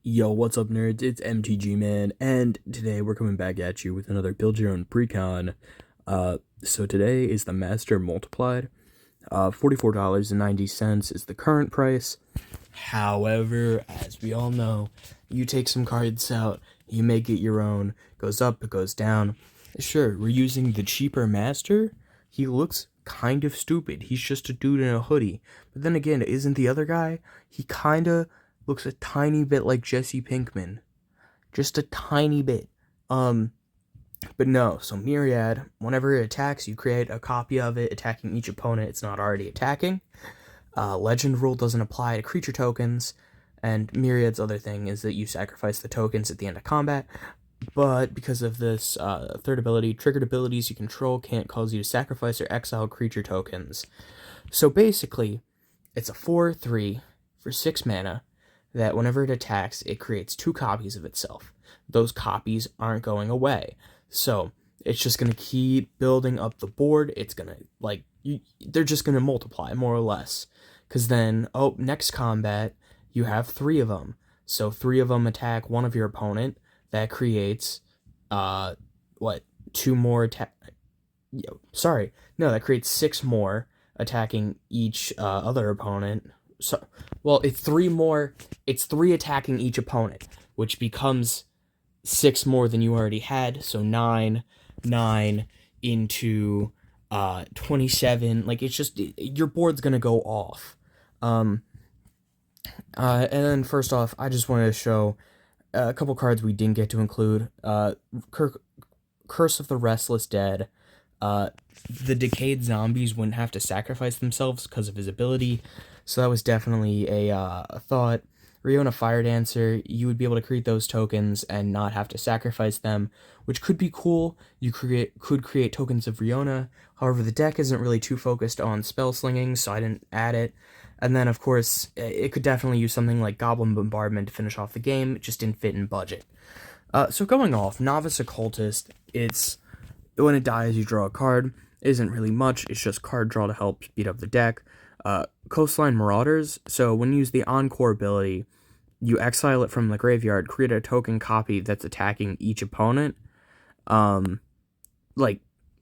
Yo, what's up, nerds? It's MTG Man, and today we're coming back at you with another Build Your Own Precon. So today is the Master Multiplied. $44.90 is the current price. However, as we all know, you take some cards out, you make it your own, goes up, it goes down. Sure, we're using the cheaper Master. He looks kind of stupid. He's just a dude in a hoodie. But then again, isn't the other guy? He kinda looks a tiny bit like Jesse Pinkman. Just a tiny bit. But no, so Myriad, whenever it attacks, you create a copy of it, attacking each opponent it's not already attacking. Legend rule doesn't apply to creature tokens, and Myriad's other thing is that you sacrifice the tokens at the end of combat, but because of this third ability, triggered abilities you control can't cause you to sacrifice or exile creature tokens. So basically, it's a 4/3 for 6 mana, that whenever it attacks, it creates 2 copies of itself. Those copies aren't going away. So, it's just going to keep building up the board. It's going to, they're just going to multiply, more or less. Because then, next combat, you have 3 of them. So, 3 of them attack one of your opponent. That creates, 2 more attack... that creates 6 more attacking each other opponent. So, it's 3 more. It's 3 attacking each opponent, which becomes 6 more than you already had. So 9 into 27. It's just your board's gonna go off. And then first off, I just wanted to show a couple cards we didn't get to include. Curse of the Restless Dead. The decayed zombies wouldn't have to sacrifice themselves because of his ability. So that was definitely a thought. Riona Fire Dancer, you would be able to create those tokens and not have to sacrifice them, which could be cool. You could create tokens of Riona. However, the deck isn't really too focused on spell slinging, so I didn't add it. And then, of course, it could definitely use something like Goblin Bombardment to finish off the game. It just didn't fit in budget. So going off, Novice Occultist, it's when it dies, you draw a card. It isn't really much. It's just card draw to help speed up the deck. Coastline Marauders, so when you use the Encore ability, you exile it from the graveyard, create a token copy that's attacking each opponent. So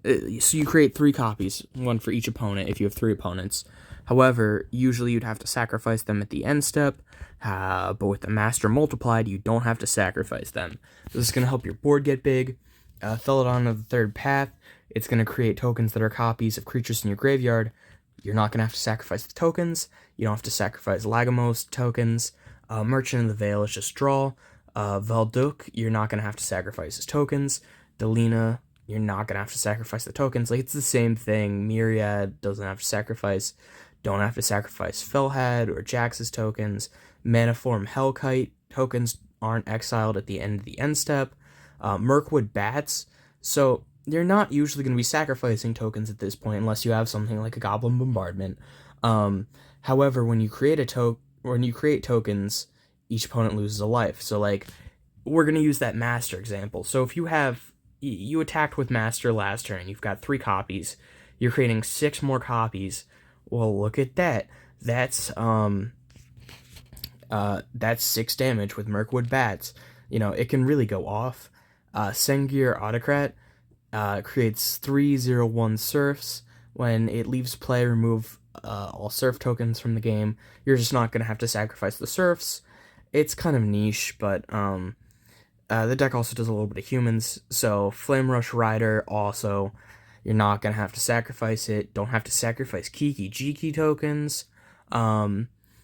you create 3 copies, 1 for each opponent if you have 3 opponents. However, usually you'd have to sacrifice them at the end step, but with the Master Multiplied, you don't have to sacrifice them. This is going to help your board get big. Feldon of the Third Path, it's going to create tokens that are copies of creatures in your graveyard. You're not going to have to sacrifice the tokens. You don't have to sacrifice Lagomos tokens. Merchant of the Veil is just draw. Valduk, you're not going to have to sacrifice his tokens. Delina, you're not going to have to sacrifice the tokens. It's the same thing. Myriad doesn't have to sacrifice. Don't have to sacrifice Felhide or Jaxis tokens. Manaform Hellkite tokens aren't exiled at the end of the end step. Mirkwood Bats, so you're not usually going to be sacrificing tokens at this point unless you have something like a Goblin Bombardment. However, when you create tokens, each opponent loses a life. So we're going to use that Master example. So if you attacked with Master last turn, you've got 3 copies, you're creating 6 more copies. Well, look at that. That's 6 damage with Mirkwood Bats. It can really go off. Sengir Autocrat creates 3/0/1 serfs. When it leaves play, remove all serf tokens from the game. You're just not going to have to sacrifice the serfs. It's kind of niche, but the deck also does a little bit of humans. So Flamerush Rider also, you're not going to have to sacrifice it. Don't have to sacrifice Kiki-Jiki tokens,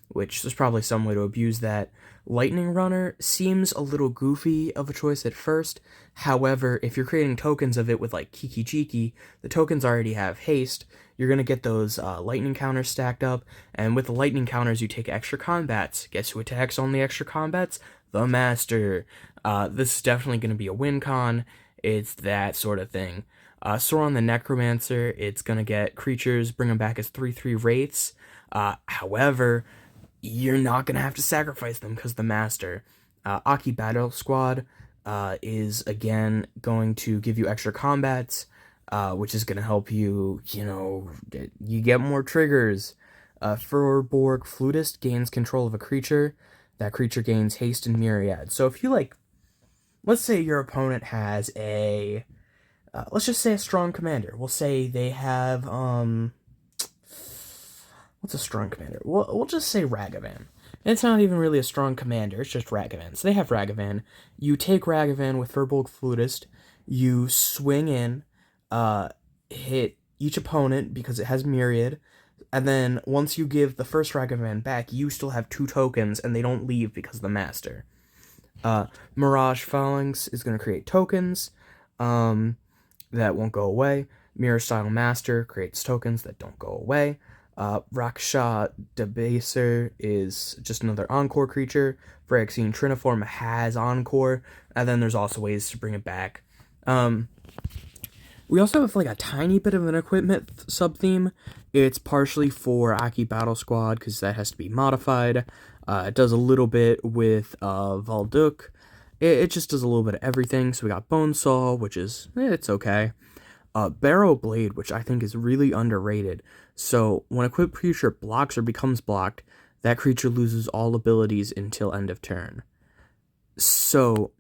which there's probably some way to abuse that. Lightning Runner seems a little goofy of a choice at first. However, if you're creating tokens of it with Kiki-Jiki, the tokens already have haste. You're going to get those lightning counters stacked up, and with the lightning counters you take extra combats. Guess who attacks on the extra combats? The Master. This is definitely going to be a win con. It's that sort of thing. Sauron the Necromancer, it's going to get creatures, bring them back as 3/3 wraiths. However, you're not going to have to sacrifice them because the Master. Aki Battle Squad is, again, going to give you extra combats, which is going to help you, you get more triggers. Firbolg Flutist gains control of a creature. that creature gains haste and myriad. So if you, like, let's say your opponent has let's just say a strong commander. We'll say they have, what's a strong commander? We'll just say Ragavan. It's not even really a strong commander, it's just Ragavan. So they have Ragavan. You take Ragavan with Firbolg Flutist, you swing in, hit each opponent because it has Myriad, and then once you give the first Ragavan back, you still have 2 tokens, and they don't leave because of the Master. Mirage Phalanx is going to create tokens that won't go away. Mirror Style Master creates tokens that don't go away. Rakshasa Debaser is just another Encore creature. Phyrexian Triniform has Encore, and then there's also ways to bring it back. We also have like a tiny bit of an equipment sub-theme. It's partially for Aki Battle Squad, because that has to be modified. It does a little bit with Valduk. It just does a little bit of everything. So we got Bonesaw, which is, it's okay. Barrow-Blade, which I think is really underrated. So when a equipped creature blocks or becomes blocked, that creature loses all abilities until end of turn. So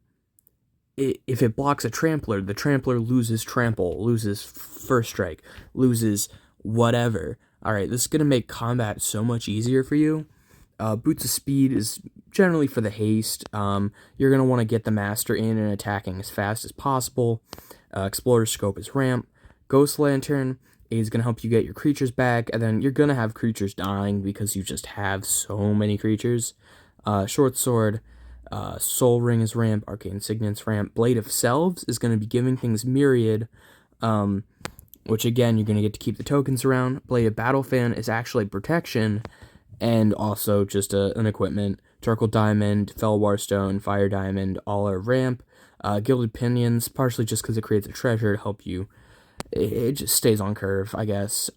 if it blocks a Trampler, the Trampler loses Trample, loses First Strike, loses whatever. Alright, this is going to make combat so much easier for you. Boots of Speed is generally for the haste. You're going to want to get the Master in and attacking as fast as possible. Explorer Scope is ramp. Ghost Lantern is going to help you get your creatures back, and then you're going to have creatures dying because you just have so many creatures. Short Sword, Soul Ring is ramp, Arcane Signet's ramp. Blade of Selves is going to be giving things Myriad, which again, you're going to get to keep the tokens around. Blade of Battle Fan is actually protection, and also just an equipment. Turkle Diamond, Fellwar Stone, Fire Diamond, all are ramp. Gilded Pinions, partially just because it creates a treasure to help you. It just stays on curve, I guess.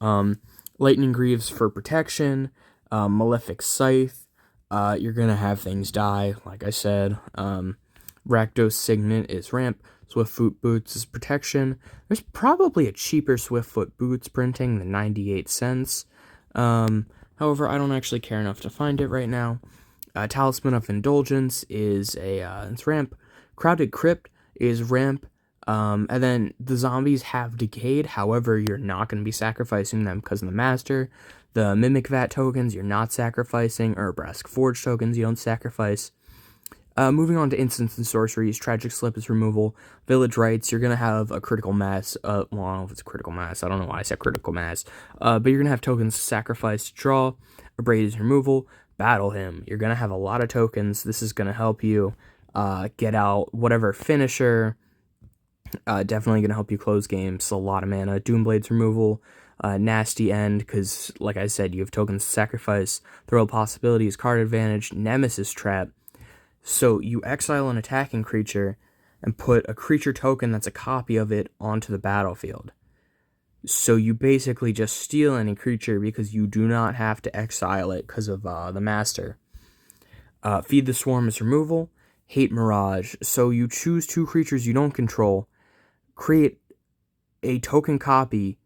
Lightning Greaves for protection. Malefic Scythe. You're going to have things die, like I said. Rakdos Signet is ramp. Swiftfoot Boots is protection. There's probably a cheaper Swiftfoot Boots printing than 98 cents. However, I don't actually care enough to find it right now. Talisman of Indulgence is it's ramp. Crowded Crypt is ramp. And then the zombies have Decayed, however, you're not going to be sacrificing them because of the Master. The Mimic Vat tokens, you're not sacrificing, or Brask Forge tokens, you don't sacrifice. Moving on to instants and sorceries, Tragic Slip is removal. Village Rites, you're going to have a critical mass. Well, I don't know if it's a critical mass. I don't know why I said critical mass. But you're going to have tokens to sacrifice to draw. Abrade is removal. Battle Hymn, you're going to have a lot of tokens. This is going to help you get out whatever finisher. Definitely going to help you close games. A lot of mana. Doomblade's removal. Nasty End, because, like I said, you have tokens to sacrifice. Throw Possibilities, card advantage. Nemesis Trap. So you exile an attacking creature and put a creature token that's a copy of it onto the battlefield. So you basically just steal any creature because you do not have to exile it because of the Master. Feed the Swarm is removal. Hate Mirage. So you choose 2 creatures you don't control, create a token copy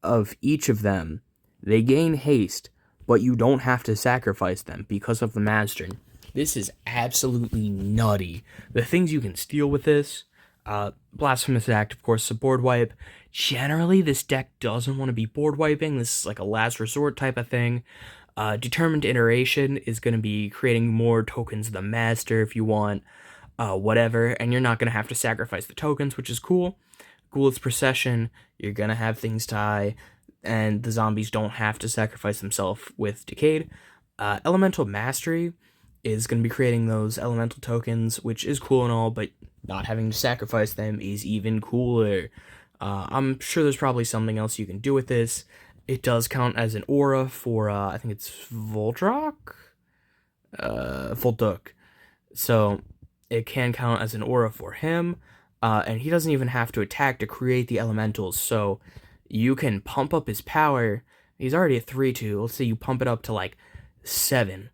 of each of them. They gain haste, but you don't have to sacrifice them because of the Master. This is absolutely nutty. The things you can steal with this, Blasphemous Act, of course, a board wipe. Generally, this deck doesn't want to be board wiping. This is like a last resort type of thing. Determined Iteration is going to be creating more tokens of the Master if you want, whatever, and you're not going to have to sacrifice the tokens, which is cool. Ghoul's Procession, you're going to have things die, and the zombies don't have to sacrifice themselves with Decayed. Elemental Mastery is going to be creating those elemental tokens, which is cool and all, but not having to sacrifice them is even cooler. I'm sure there's probably something else you can do with this. It does count as an aura for, I think it's Valduk? So it can count as an aura for him, and he doesn't even have to attack to create the elementals, so you can pump up his power. He's already at 3-2. Let's say you pump it up to like 7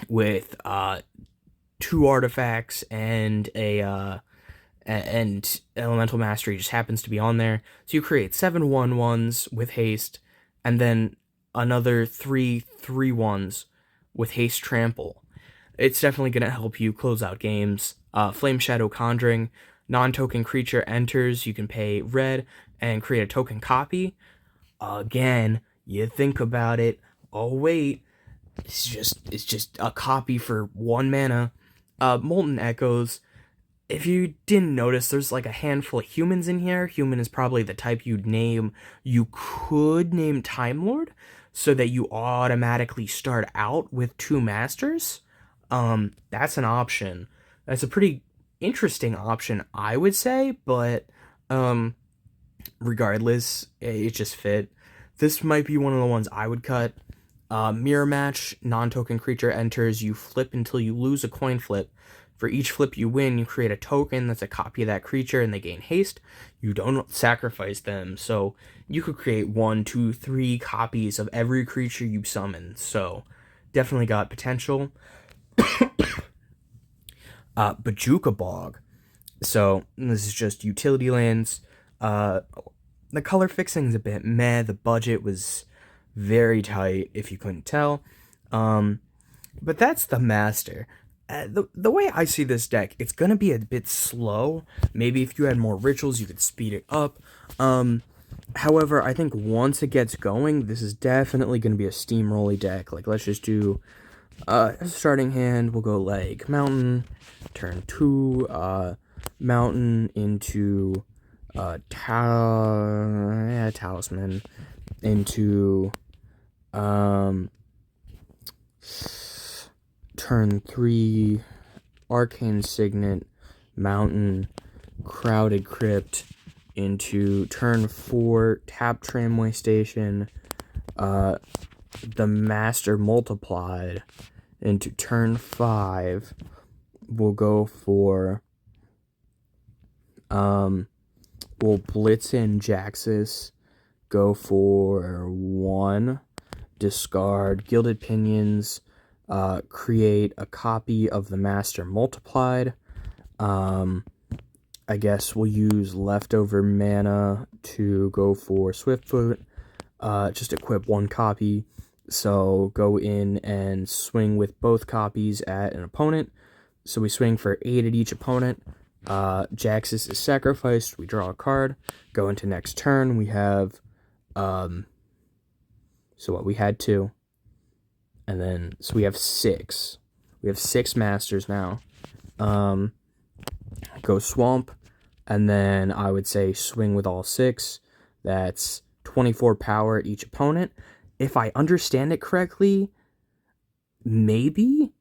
with 2 artifacts and and Elemental Mastery just happens to be on there. So you create 7 1/1s with haste, and then another 3 3/1s with haste trample. it's definitely going to help you close out games. Flame Shadow Conjuring, non-token creature enters, you can pay red and create a token copy. Again, you think about it, oh wait, it's just a copy for 1 mana. Molten Echoes, if you didn't notice, there's like a handful of humans in here. Human is probably the type you'd name. You could name Time Lord so that you automatically start out with 2 masters. That's an option. That's a pretty interesting option, I would say, but regardless, it just fit. This might be one of the ones I would cut. Mirror Match, non-token creature enters, you flip until you lose a coin flip. For each flip you win, you create a token that's a copy of that creature and they gain haste. You don't sacrifice them, so you could create 1, 2, 3 copies of every creature you summon, so definitely got potential. Bajuka Bog. So this is just utility lands. The color fixing's a bit meh, the budget was very tight, if you couldn't tell. But that's the master. The way I see this deck, it's going to be a bit slow. Maybe if you had more rituals, you could speed it up. However, I think once it gets going, this is definitely going to be a steamrolly deck. Like, let's just do starting hand. We'll go like Mountain, turn 2, Mountain into Talisman, into turn 3, Arcane Signet, Mountain, Crowded Crypt, into turn 4, tap Tramway Station, the Master Multiplied, into turn 5, we'll go for, we'll blitz in Jaxis, go for 1, discard Gilded Pinions, create a copy of the Master Multiplied. I guess we'll use leftover mana to go for Swiftfoot. Just equip 1 copy. So go in and swing with both copies at an opponent. So we swing for 8 at each opponent. Jaxis is sacrificed. We draw a card. Go into next turn. We have, so what, we had 2. And then, so we have 6. We have 6 masters now. Go Swamp. And then I would say swing with all 6. That's 24 power at each opponent. If I understand it correctly, maybe,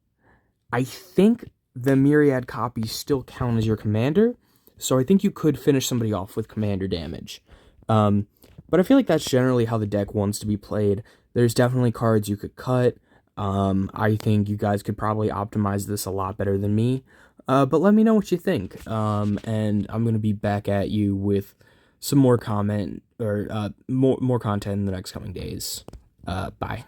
I think the Myriad copies still count as your commander. So I think you could finish somebody off with commander damage. But I feel like that's generally how the deck wants to be played. There's definitely cards you could cut. I think you guys could probably optimize this a lot better than me. But let me know what you think. And I'm going to be back at you with some more comment or more content in the next coming days. Bye.